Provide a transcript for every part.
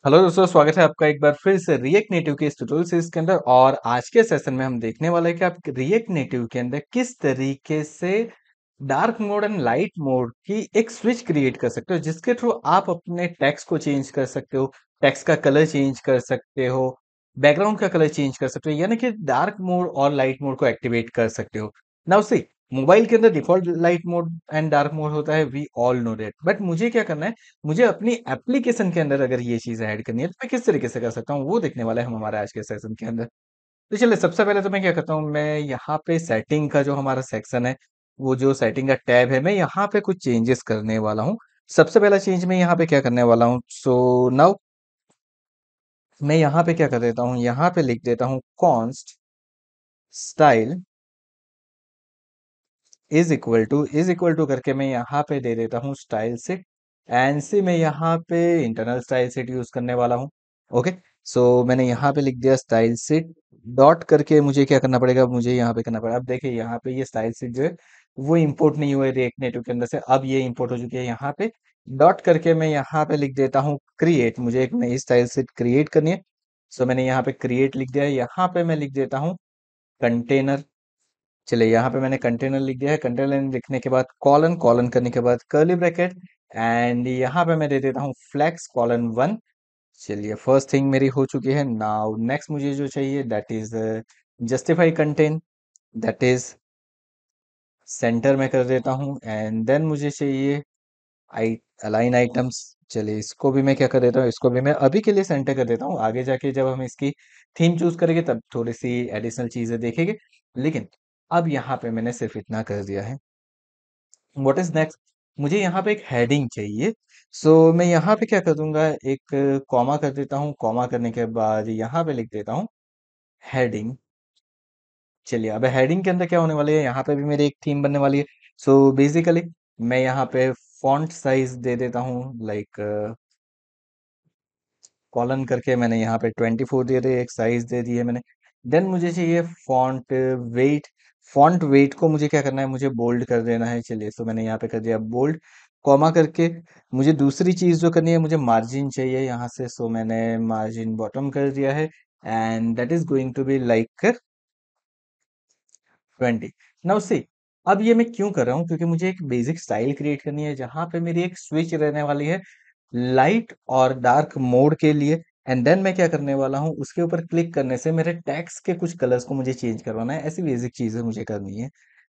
Hello दोस्तों, स्वागत है आपका एक बार फिर से रिएक्ट नेटिव के इस ट्यूटोरियल सीरीज के अंदर। और आज के सेशन में हम देखने वाले हैं कि आप रिएक्ट नेटिव के अंदर किस तरीके से dark mode and light mode की एक स्विच क्रिएट कर सकते हो, जिसके थ्रू आप अपने टेक्स्ट को चेंज कर सकते हो, टेक्स्ट का कलर चेंज कर सकते हो, बैकग्राउंड का कलर चेंज कर सकते हो, यानी कि डार्क मोड और लाइट मोड को एक्टिवेट कर सकते हो। नाउ सी, मोबाइल के अंदर default light mode and dark mode होता है, we all know that. But मुझे क्या करना है, मुझे अपनी एप्लीकेशन के अंदर अगर ये चीज़ ऐड करनी है, तो मैं किस तरीके से कर सकता हूँ, वो देखने वाला है हम हमारे आज के सेशन के अंदर। तो चलिए, सबसे पहले तो मैं क्या करता हूँ, मैं यहाँ पे सेटिंग का जो हमारा सेक्शन है, वो जो सेटिंग का टैब है, मैं यहाँ पे कुछ चेंजेस करने वाला हूँ। सबसे पहला चेंज मैं यहाँ पे क्या करने वाला हूँ, सो नाउ मैं यहाँ पे क्या कर देता हूँ, यहाँ पे लिख देता हूँ const style is equal to करके मैं यहाँ पे दे देता हूँ स्टाइल सेट। एंड से मैं यहाँ पे इंटरनल स्टाइल सेट यूज करने वाला हूँ। ओके, सो मैंने यहाँ पे लिख दिया स्टाइल सेट डॉट करके। मुझे क्या करना पड़ेगा, मुझे यहाँ पे करना पड़ेगा। अब देखिए, यहाँ पे ये स्टाइल सेट जो है वो इंपोर्ट नहीं हुआ है रिएक्ट नेटिव के अंदर से, अब ये इंपोर्ट हो चुकी है। यहाँ पे डॉट करके मैं यहाँ पे लिख देता हूँ क्रिएट। मुझे एक नई स्टाइल सेट क्रिएट करनी है, सो मैंने यहाँ पे क्रिएट लिख दिया है। यहाँ पे मैं लिख देता हूँ कंटेनर। चलिए, यहाँ पे मैंने कंटेनर लिख दिया है। कंटेनर लिखने के बाद कॉलन, कॉलन करने के बाद कर्ली ब्रैकेट, एंड यहाँ पे मैं दे देता हूँ फ्लेक्स कॉलन 1। चलिए, फर्स्ट थिंग मेरी हो चुकी है। नाउ नेक्स्ट मुझे जो चाहिए that is justify content, that is centre में कर देता हूँ। एंड देन मुझे चाहिए आई अलाइन आइटम्स। चलिए, इसको भी मैं क्या कर देता हूँ, इसको भी मैं अभी के लिए सेंटर कर देता हूँ। आगे जाके जब हम इसकी थीम चूज करेंगे तब थोड़ी सी एडिशनल चीजें देखेंगे, लेकिन अब यहाँ पे मैंने सिर्फ इतना कर दिया है। व्हाट इज नेक्स्ट, मुझे यहाँ पे एक हेडिंग चाहिए। सो मैं यहाँ पे क्या कर दूंगा, एक कॉमा कर देता हूँ। कॉमा करने के बाद यहाँ पे लिख देता हूँ हेडिंग। चलिए, अब हेडिंग के अंदर क्या होने वाली है, यहाँ पे भी मेरी एक थीम बनने वाली है। सो बेसिकली मैं यहाँ पे फॉन्ट साइज दे देता हूँ, लाइक कॉलन करके मैंने यहाँ पे 24 दे दे, एक साइज दे दी है मैंने। देन मुझे चाहिए फॉन्ट वेट। फॉन्ट वेट को मुझे क्या करना है, मुझे बोल्ड कर देना है। चलिए, तो मैंने यहाँ पे कर दिया बोल्ड, कॉमा करके। मुझे दूसरी चीज जो करनी है, मुझे मार्जिन चाहिए यहाँ से, सो मैंने मार्जिन बॉटम कर दिया है। And that is going to be like 20। Now see, अब ये मैं क्यों कर रहा हूँ, क्योंकि मुझे एक बेसिक स्टाइल क्रिएट करनी है जहां पे मेरी एक स्विच रहने वाली है लाइट और डार्क मोड के लिए। एंड देन मैं क्या करने वाला हूँ, उसके ऊपर क्लिक करने से मेरे टेक्स्ट के कुछ कलर्स को मुझे चेंज करवाना है। ऐसी बेसिक चीजें मुझे करनी है।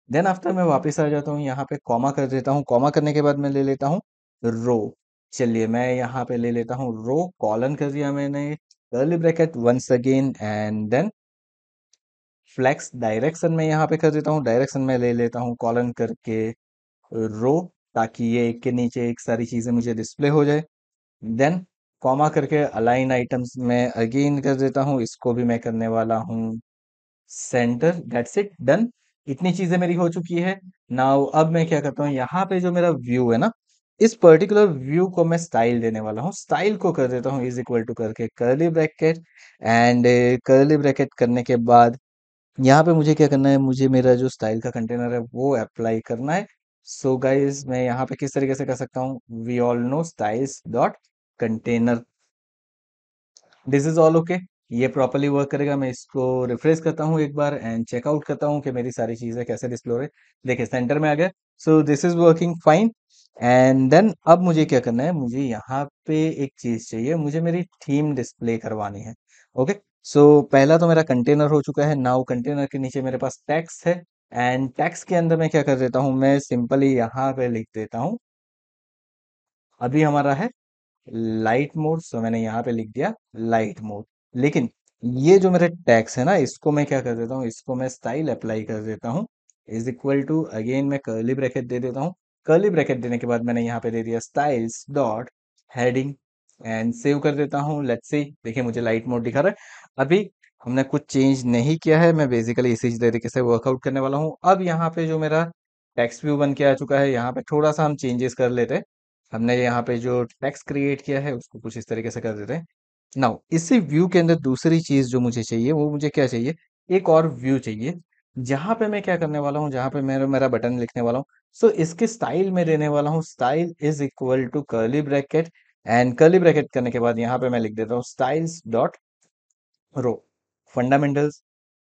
देन आफ्टर मैं वापस आ जाता हूँ, यहाँ पे कॉमा कर देता हूँ। कॉमा करने के बाद मैं ले लेता हूँ रो। चलिए, मैं यहाँ पे ले लेता हूँ रो, कॉलन कर दिया मैंने, curly bracket once again, and then flex direction में यहाँ पे कर देता हूँ। डायरेक्शन में ले लेता हूँ कॉलन करके रो, ताकि ये एक के नीचे एक सारी चीजें मुझे डिस्प्ले हो जाए। देन कॉमा करके अलाइन आइटम्स में अगेन कर देता हूँ, इसको भी मैं करने वाला हूँ सेंटर। That's it, done. इतनी चीजें मेरी हो चुकी है। नाउ अब मैं क्या करता हूँ, यहाँ पे जो मेरा व्यू है ना, इस पर्टिकुलर व्यू को मैं स्टाइल देने वाला हूँ। स्टाइल को कर देता हूँ इज इक्वल टू करके curly bracket. And curly bracket करने के बाद यहाँ पे मुझे क्या करना है, मुझे मेरा जो स्टाइल का कंटेनर है वो अप्लाई करना है। सो गाइस, मैं यहाँ पे किस तरीके से कर सकता हूँ, we all know styles dot container, this is all okay. ये प्रॉपरली वर्क करेगा। मैं इसको रिफ्रेश करता हूँ एक बार एंड चेकआउट करता हूँ कि मेरी सारी चीजें कैसे डिस्प्ले हो रही है। देखिए, सेंटर में आ गया। So this is working fine. And then अब मुझे क्या करना है, मुझे यहाँ पे एक चीज चाहिए, मुझे मेरी थीम डिस्प्ले करवानी है। ओके, सो पहला तो मेरा कंटेनर हो चुका है। नाउ कंटेनर के नीचे मेरे पास टेक्स्ट है, एंड टेक्स्ट के अंदर मैं क्या कर देता हूँ, मैं सिंपली यहाँ पे लिख देता हूँ, अभी हमारा है लाइट मोड, सो मैंने यहाँ पे लिख दिया लाइट मोड। लेकिन ये जो मेरे टैग्स है ना, इसको मैं क्या कर देता हूँ, इसको मैं स्टाइल अप्लाई कर देता हूँ इज इक्वल टू, अगेन मैं कर्ली ब्रैकेट दे देता हूँ। कर्ली ब्रैकेट देने के बाद मैंने यहाँ पे दे दिया styles dot heading, and save कर देता हूँ। लेट्स सी, देखिए मुझे लाइट मोड दिखा रहा है। अभी हमने कुछ चेंज नहीं किया है, मैं बेसिकली इसी तरीके से वर्कआउट करने वाला हूँ। अब यहाँ पे जो मेरा टेक्स्ट व्यू बन के आ चुका है, यहाँ पे थोड़ा सा हम चेंजेस कर लेते हैं। हमने यहाँ पे जो टेक्स्ट क्रिएट किया है उसको कुछ इस तरीके से कर देते हैं। नाउ इसी व्यू के अंदर दूसरी चीज जो मुझे चाहिए, वो मुझे क्या चाहिए, एक और व्यू चाहिए जहां पे मैं क्या करने वाला हूँ, जहां पे मेरा मेरा बटन लिखने वाला हूँ। सो इसके स्टाइल में देने वाला हूँ, style is equal to curly bracket. And curly bracket करने के बाद यहाँ पे मैं लिख देता हूँ styles dot row fundamentals.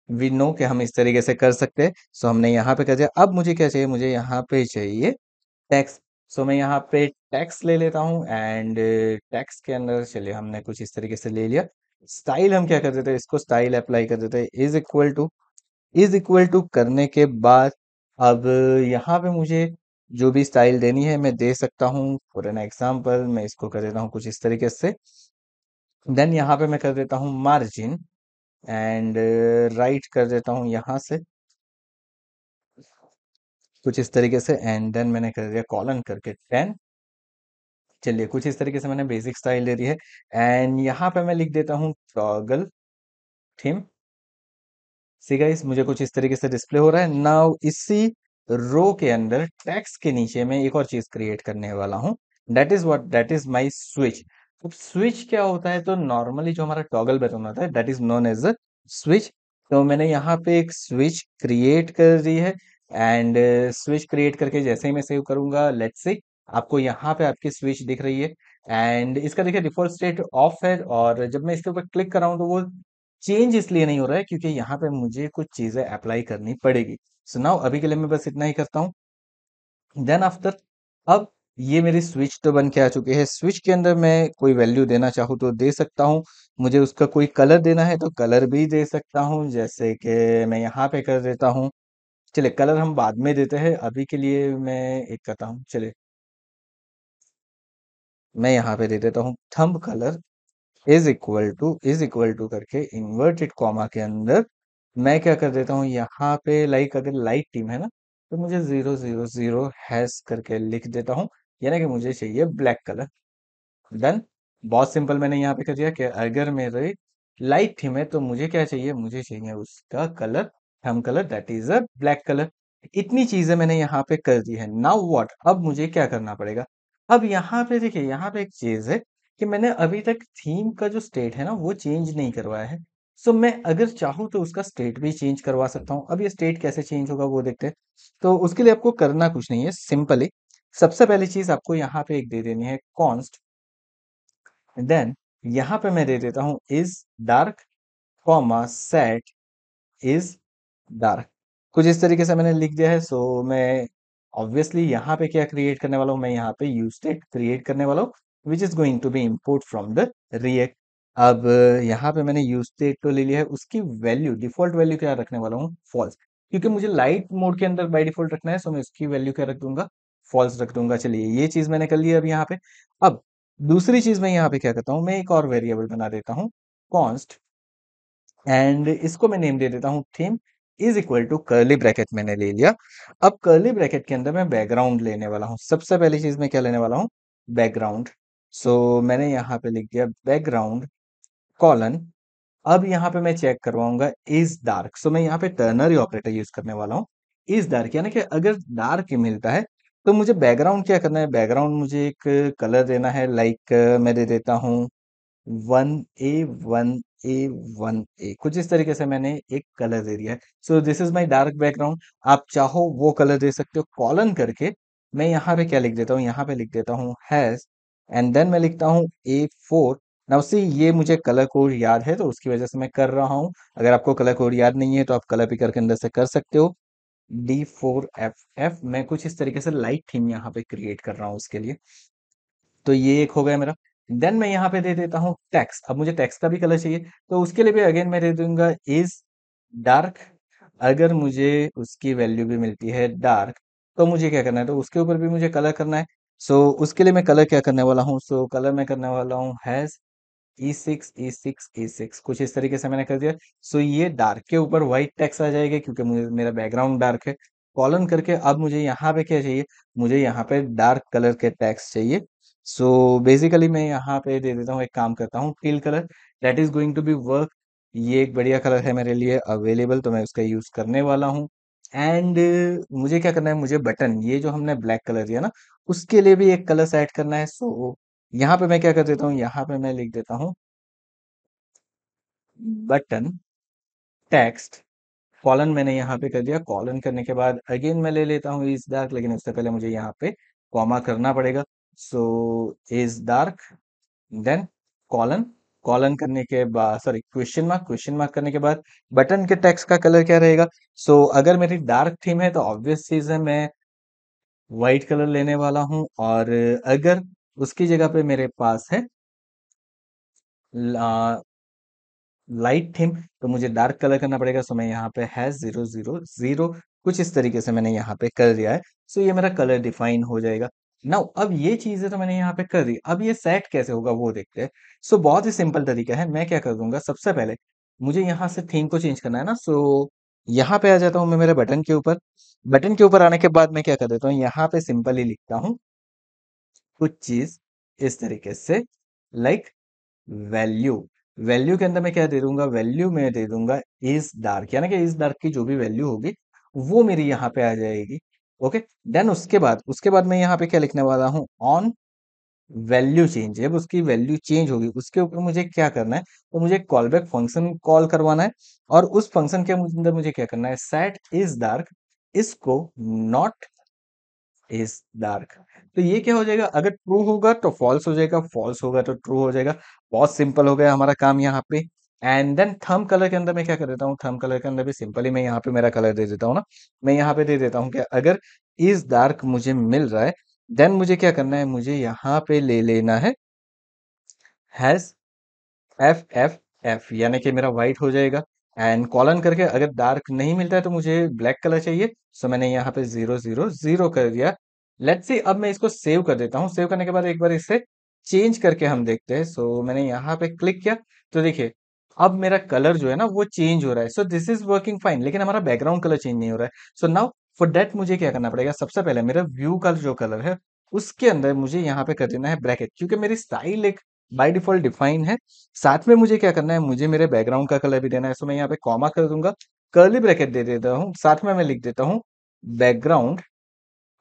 We know कि हम इस तरीके से कर सकते हैं, सो हमने यहाँ पे कर दिया। अब मुझे क्या चाहिए, मुझे यहाँ पे चाहिए टेक्स्ट। सो मैं यहाँ पे टेक्स्ट ले लेता हूँ एंड टेक्स्ट के अंदर चलिए हमने कुछ इस तरीके से ले लिया। स्टाइल हम क्या कर देते हैं, इसको स्टाइल अप्लाई कर देते हैं, इज इक्वल टू करने के बाद अब यहाँ पे मुझे जो भी स्टाइल देनी है मैं दे सकता हूँ। फॉर एन एग्जाम्पल मैं इसको कर देता हूँ कुछ इस तरीके से। देन यहाँ पे मैं कर देता हूँ मार्जिन एंड राइट कर देता हूँ यहाँ से कुछ इस तरीके से। एंड देन मैंने कर दिया कॉलन करके 10। चलिए कुछ इस तरीके से मैंने बेसिक स्टाइल दे दी है। एंड यहाँ पे मैं लिख देता हूँ टॉगल थीम। सी गाइस मुझे कुछ इस तरीके से डिस्प्ले हो रहा है। नाउ इसी रो के अंदर टेक्स्ट के नीचे मैं एक और चीज क्रिएट करने वाला हूँ। That is my switch. अब स्विच क्या होता है, तो नॉर्मली जो हमारा टॉगल बटन होता है that is known as a switch. तो मैंने यहाँ पे एक स्विच क्रिएट कर दी है। एंड स्विच क्रिएट करके जैसे ही मैं सेव करूंगा, लेट्स से आपको यहाँ पे आपकी स्विच दिख रही है। एंड इसका देखिए डिफॉल्ट स्टेट ऑफ है, और जब मैं इसके ऊपर क्लिक कर रहा हूँ तो वो चेंज इसलिए नहीं हो रहा है क्योंकि यहाँ पे मुझे कुछ चीजें अप्लाई करनी पड़ेगी। सो नाउ अभी के लिए मैं बस इतना ही करता हूँ। देन आफ्टर अब ये मेरी स्विच तो बन के आ चुकी है। स्विच के अंदर मैं कोई वैल्यू देना चाहूँ तो दे सकता हूँ। मुझे उसका कोई कलर देना है तो कलर भी दे सकता हूँ, जैसे कि मैं यहाँ पे कर देता हूँ। चलिए कलर हम बाद में देते हैं, अभी के लिए मैं एक करता हूँ। चलिए मैं यहाँ पे दे देता हूँ thumb colour is equal to करके इन्वर्टेड कॉमा के अंदर मैं क्या कर देता हूँ यहाँ पे, लाइक अगर लाइट टीम है ना तो मुझे 000 हैश करके लिख देता हूँ, यानी कि मुझे चाहिए ब्लैक कलर। डन। बहुत सिंपल मैंने यहाँ पे कर दिया कि अगर मेरे लाइट थीम है तो मुझे क्या चाहिए, मुझे चाहिए उसका colour, thumb colour that is a black colour. इतनी चीजें मैंने यहाँ पे कर दी है। नाउ व्हाट, अब मुझे क्या करना पड़ेगा। अब यहाँ पे देखिए यहाँ पे एक चीज है कि मैंने अभी तक थीम का जो स्टेट है ना वो चेंज नहीं करवाया है। सो मैं अगर चाहूँ तो उसका स्टेट भी चेंज करवा सकता हूँ। अब ये स्टेट कैसे चेंज होगा वो देखते हैं। तो उसके लिए आपको करना कुछ नहीं है, सिंपली सबसे पहली चीज आपको यहाँ पे एक दे देनी है कॉन्स्ट। देन यहाँ पे मैं दे देता हूँ is dark comma set is dark. कुछ इस तरीके से मैंने लिख दिया है। सो मैं ऑब्वियसली यहाँ पे क्या क्रिएट करने वाला हूँ, मैं यहाँ पे यूज स्टेट क्रिएट करने वाला हूँ which is going to be import from the React. अब यहाँ पे मैंने यूज स्टेट तो ले लिया है, उसकी वैल्यू डिफॉल्ट वैल्यू क्या रखने वाला हूँ, फॉल्स। क्योंकि मुझे लाइट मोड के अंदर बाय डिफॉल्ट रखना है, सो मैं उसकी वैल्यू क्या रख दूंगा, फॉल्स रख दूंगा। चलिए ये चीज मैंने कर लिया अब यहाँ पे। अब दूसरी चीज मैं यहाँ पे क्या करता हूँ, मैं एक और वेरिएबल बना देता हूँ कॉन्स्ट, एंड इसको मैं नेम दे देता हूँ theme is equal to curly bracket मैंने ले लिया। अब कर्ली ब्रैकेट के अंदर मैं बैकग्राउंड लेने वाला हूँ। सबसे पहली चीज मैं क्या लेने वाला हूँ, बैकग्राउंड। सो मैंने यहाँ पे लिख दिया बैकग्राउंड कॉलन। अब यहाँ पे मैं चेक करवाऊंगा इज डार्क। सो मैं यहाँ पे टर्नरी ऑपरेटर यूज करने वाला हूँ। इज डार्क यानी कि अगर डार्क मिलता है तो मुझे बैकग्राउंड क्या करना है, बैकग्राउंड मुझे एक कलर देना है। लाइक मैं दे देता हूँ 1A 1A कुछ इस तरीके से मैंने एक कलर दे दिया है। सो this is my dark background. आप चाहो वो कलर दे सकते हो। कॉलन करके मैं यहाँ पे क्या लिख देता हूँ, यहाँ पे लिख देता हूँ हैज, एंड देन मैं लिखता हूँ A4। नाउ सी ये मुझे कलर कोड याद है तो उसकी वजह से मैं कर रहा हूँ। अगर आपको कलर कोड याद नहीं है तो आप कलर पिकर के अंदर से कर सकते हो। D4FF मैं कुछ इस तरीके से लाइट थीम यहाँ पे क्रिएट कर रहा हूँ उसके लिए। तो ये एक हो गया मेरा। देन मैं यहाँ पे दे देता हूँ टेक्स्ट। अब मुझे टेक्स्ट का भी कलर चाहिए तो उसके लिए भी अगेन मैं दे दूंगा इज डार्क। अगर मुझे उसकी वैल्यू भी मिलती है डार्क तो मुझे क्या करना है, तो उसके ऊपर भी मुझे कलर करना है। सो उसके लिए मैं कलर क्या करने वाला हूँ, सो कलर मैं करने वाला हूँ हैज E6 कुछ इस तरीके से मैंने कर दिया। सो ये डार्क के ऊपर व्हाइट टेक्स्ट आ जाएगा क्योंकि मुझे मेरा बैकग्राउंड डार्क है। कॉलन करके अब मुझे यहाँ पे क्या चाहिए, मुझे यहाँ पे डार्क कलर के टेक्स्ट चाहिए। सो बेसिकली मैं यहाँ पे दे देता हूँ, एक काम करता हूँ teal colour that is going to be work. ये एक बढ़िया कलर है मेरे लिए अवेलेबल, तो मैं उसका यूज करने वाला हूँ। एंड मुझे क्या करना है, मुझे बटन ये जो हमने ब्लैक कलर दिया ना उसके लिए भी एक कलर सेट करना है। सो यहाँ पे मैं क्या कर देता हूँ, यहाँ पे मैं लिख देता हूँ बटन टेक्स्ट। कॉलन मैंने यहाँ पे कर दिया। कॉलन करने के बाद अगेन मैं ले लेता हूँ इज डार्क, लेकिन उससे पहले मुझे यहाँ पे कॉमा करना पड़ेगा। So is dark then colon, colon करने के बाद sorry question mark, question mark करने के बाद बटन के टेक्स्ट का कलर क्या रहेगा? सो अगर मेरी डार्क थीम है तो ऑब्वियस चीज है मैं व्हाइट कलर लेने वाला हूँ, और अगर उसकी जगह पे मेरे पास है लाइट थीम, तो मुझे डार्क कलर करना पड़ेगा। सो मैं यहाँ पे है 0 0 0 कुछ इस तरीके से मैंने यहाँ पे कर दिया है। सो ये मेरा कलर डिफाइन हो जाएगा। नाउ अब ये चीजें तो मैंने यहाँ पे कर दी, अब ये सेट कैसे होगा वो देखते हैं। सो बहुत ही सिंपल तरीका है, मैं क्या कर दूंगा, सबसे पहले मुझे यहाँ से थीम को चेंज करना है ना। सो यहाँ पे आ जाता हूँ मैं मेरे बटन के ऊपर। बटन के ऊपर आने के बाद मैं क्या कर देता हूँ, यहाँ पे सिंपली लिखता हूँ कुछ चीज इस तरीके से, लाइक वैल्यू। वैल्यू के अंदर मैं क्या दे दूंगा, वैल्यू में दे दूंगा इज डार्क, यानी कि इज डार्क की जो भी वैल्यू होगी वो मेरी यहाँ पे आ जाएगी। ओके, देन उसके बाद मैं यहाँ पे क्या लिखने वाला हूँ, ऑन वैल्यू चेंज। जब उसकी वैल्यू चेंज होगी उसके ऊपर मुझे क्या करना है, तो मुझे कॉल बैक फंक्शन कॉल करवाना है, और उस फंक्शन के अंदर मुझे क्या करना है, सेट इज डार्क, इसको नॉट इज डार्क। तो ये क्या हो जाएगा, अगर ट्रू होगा तो फॉल्स हो जाएगा, फॉल्स होगा तो ट्रू हो जाएगा। बहुत सिंपल हो गया हमारा काम यहाँ पे। एंड देन थंब कलर के अंदर मैं क्या कर देता हूँ, थंब कलर के अंदर भी सिंपली मैं यहाँ पे मेरा कलर दे देता हूँ ना। मैं यहाँ पे दे देता हूँ कि अगर इज डार्क मुझे मिल रहा है, देन मुझे क्या करना है, मुझे यहाँ पे ले लेना है एफ एफ एफ, यानी कि मेरा व्हाइट हो जाएगा। एंड कॉलन करके अगर डार्क नहीं मिलता है तो मुझे ब्लैक कलर चाहिए। सो मैंने यहाँ पे 0 0 0 कर दिया। लेट्स सी, अब मैं इसको सेव कर देता हूँ। सेव करने के बाद एक बार इसे चेंज करके हम देखते हैं। सो मैंने यहाँ पे क्लिक किया, तो देखिए अब मेरा कलर जो है ना वो चेंज हो रहा है। सो दिस इज वर्किंग फाइन, लेकिन हमारा बैकग्राउंड कलर चेंज नहीं हो रहा है। सो नाउ फॉर दैट मुझे क्या करना पड़ेगा, सबसे पहले मेरा व्यू का जो कलर है उसके अंदर मुझे यहाँ पे कर देना है ब्रैकेट, क्योंकि मेरी स्टाइल एक बाय डिफॉल्ट डिफाइन है। साथ में मुझे क्या करना है, मुझे मेरे बैकग्राउंड का कलर भी देना है। सो मैं यहाँ पे कॉमा कर दूंगा, कर्ली ब्रैकेट दे देता हूँ, साथ में मैं लिख देता हूँ बैकग्राउंड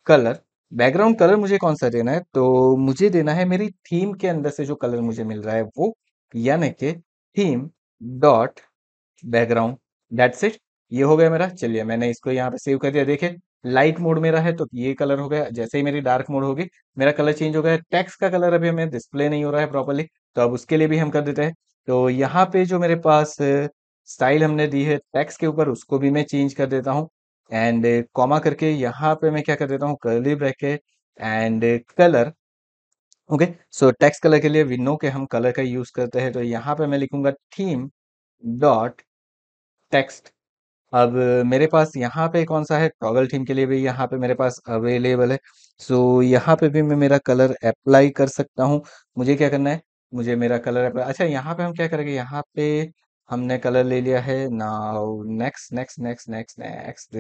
कलर। बैकग्राउंड कलर मुझे कौन सा देना है, तो मुझे देना है मेरी थीम के अंदर से जो कलर मुझे मिल रहा है वो, यानी कि theme dot background. That's it, ये हो गया मेरा। चलिए मैंने इसको यहाँ पे सेव कर दिया। देखिए लाइट मोड मेरा है तो ये कलर हो गया, जैसे ही मेरी डार्क मोड होगी मेरा कलर चेंज हो गया। टेक्स्ट का कलर अभी हमें डिस्प्ले नहीं हो रहा है प्रॉपरली, तो अब उसके लिए भी हम कर देते हैं। तो यहाँ पे जो मेरे पास स्टाइल हमने दी है टेक्स्ट के ऊपर, उसको भी मैं चेंज कर देता हूँ। एंड कॉमा करके यहाँ पे मैं क्या कर देता हूँ, curly bracket and colour. Okay, so text colour के लिए वी नो के हम कलर का यूज करते हैं, तो यहाँ पे मैं लिखूंगा थीम डॉट टेक्स्ट। अब मेरे पास यहाँ पे कौन सा है, टॉगल थीम के लिए भी यहाँ पे मेरे पास अवेलेबल है। सो यहाँ पे भी मैं मेरा कलर अप्लाई कर सकता हूँ। मुझे क्या करना है, मुझे मेरा कलर अप्लाई, अच्छा यहाँ पे हम क्या करेंगे, यहाँ पे हमने कलर ले लिया है। Now next next next next next,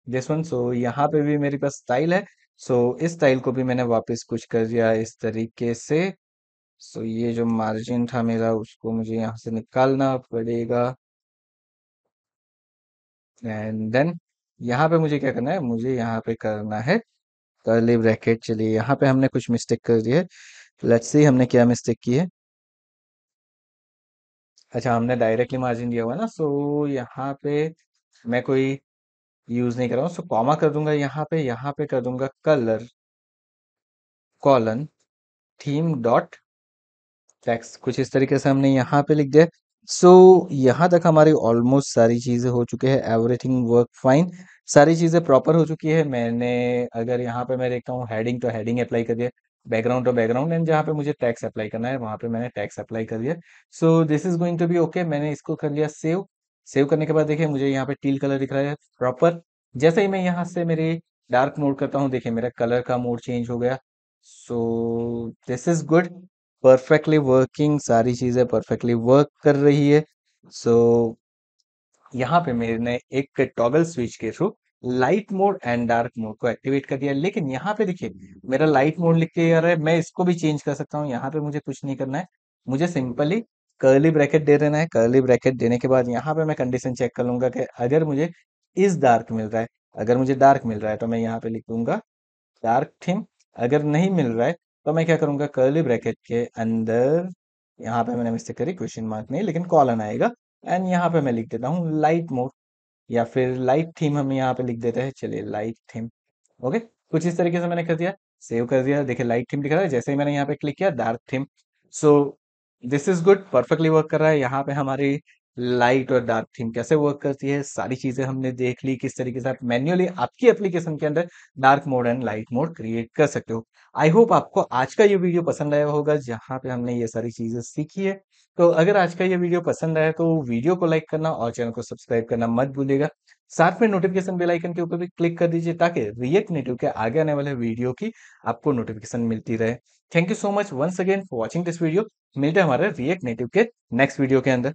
this one. So यहाँ पे भी मेरे पास स्टाइल है। सो इस स्टाइल को भी मैंने वापस कुछ कर दिया इस तरीके से। सो ये जो मार्जिन था मेरा उसको मुझे यहाँ से निकालना पड़ेगा। एंड देन यहाँ पे मुझे क्या करना है, मुझे यहाँ पे करना है कर्ली ब्रैकेट। चलिए यहाँ पे हमने कुछ मिस्टेक कर दी है, लेट्स सी हमने क्या मिस्टेक की है। अच्छा, हमने डायरेक्टली मार्जिन दिया हुआ है ना, सो यहाँ पे मैं कोई यूज नहीं कर रहा हूँ। सो कॉमा कर दूंगा यहाँ पे कर दूंगा colour colon theme dot text. कुछ इस तरीके से हमने यहाँ पे लिख दिया। सो यहाँ तक हमारी ऑलमोस्ट सारी चीजें हो चुकी है, एवरीथिंग वर्क फाइन, सारी चीजें प्रॉपर हो चुकी है। मैंने अगर यहाँ पे मैं देखता हूँ हेडिंग, तो हेडिंग अप्लाई कर दिया, बैकग्राउंड तो बैकग्राउंड, एंड जहाँ पे मुझे टैक्स अप्लाई करना है वहां पे मैंने टैक्स अप्लाई कर दिया। So this is going to be okay. मैंने इसको कर लिया सेव। सेव करने के बाद देखिए मुझे यहाँ पे टील कलर दिख रहा है प्रॉपर। जैसे ही मैं यहाँ से मेरे डार्क मोड करता हूँ, देखिए मेरा कलर का मोड चेंज हो गया। So this is good, perfectly working, सारी चीजें परफेक्टली वर्क कर रही है। सो यहाँ पे मैंने एक टॉगल स्विच के through light mode and dark mode को एक्टिवेट कर दिया। लेकिन यहाँ पे देखिए मेरा लाइट मोड लिख के आ रहा है, मैं इसको भी चेंज कर सकता हूँ। यहाँ पे मुझे कुछ नहीं करना है, मुझे सिंपली कर्ली ब्रैकेट दे देना है। कर्ली ब्रैकेट देने के बाद यहाँ पे मैं कंडीशन चेक कर लूंगा कि अगर मुझे इस डार्क मिल रहा है, अगर मुझे डार्क मिल रहा है तो मैं यहाँ पे लिख दूंगा डार्क थीम। अगर नहीं मिल रहा है तो मैं क्या करूंगा, कर्ली ब्रैकेट के अंदर, यहाँ पे मैंने मिस्टेक करी, क्वेश्चन मार्क नहीं लेकिन कॉलन आएगा, एंड यहाँ पे मैं लिख देता हूँ लाइट मोड, या फिर लाइट थीम हम यहाँ पे लिख देते हैं। चलिए लाइट थीम। ओके, कुछ इस तरीके से मैंने कर दिया, सेव कर दिया। देखिए लाइट थीम दिख रहा है, जैसे ही मैंने यहाँ पे क्लिक किया dark theme so this is good, perfectly work कर रहा है। यहाँ पे हमारी लाइट और डार्क थीम कैसे वर्क करती है, सारी चीजें हमने देख ली, किस तरीके से आप मैन्युअली आपकी एप्लीकेशन के अंदर dark mode and light mode create कर सकते हो। आई होप आपको आज का ये वीडियो पसंद आया होगा, जहाँ पे हमने ये सारी चीजें सीखी है। तो अगर आज का ये वीडियो पसंद आया तो वीडियो को लाइक करना और चैनल को सब्सक्राइब करना मत भूलिएगा। साथ में नोटिफिकेशन बेल आइकन के ऊपर भी क्लिक कर दीजिए, ताकि रिएक्ट नेटिव के आगे आने वाले वीडियो की आपको नोटिफिकेशन मिलती रहे। Thank you so much once again for watching this video. मिलते हैं हमारे रिएक्ट नेटिव के नेक्स्ट वीडियो के अंदर।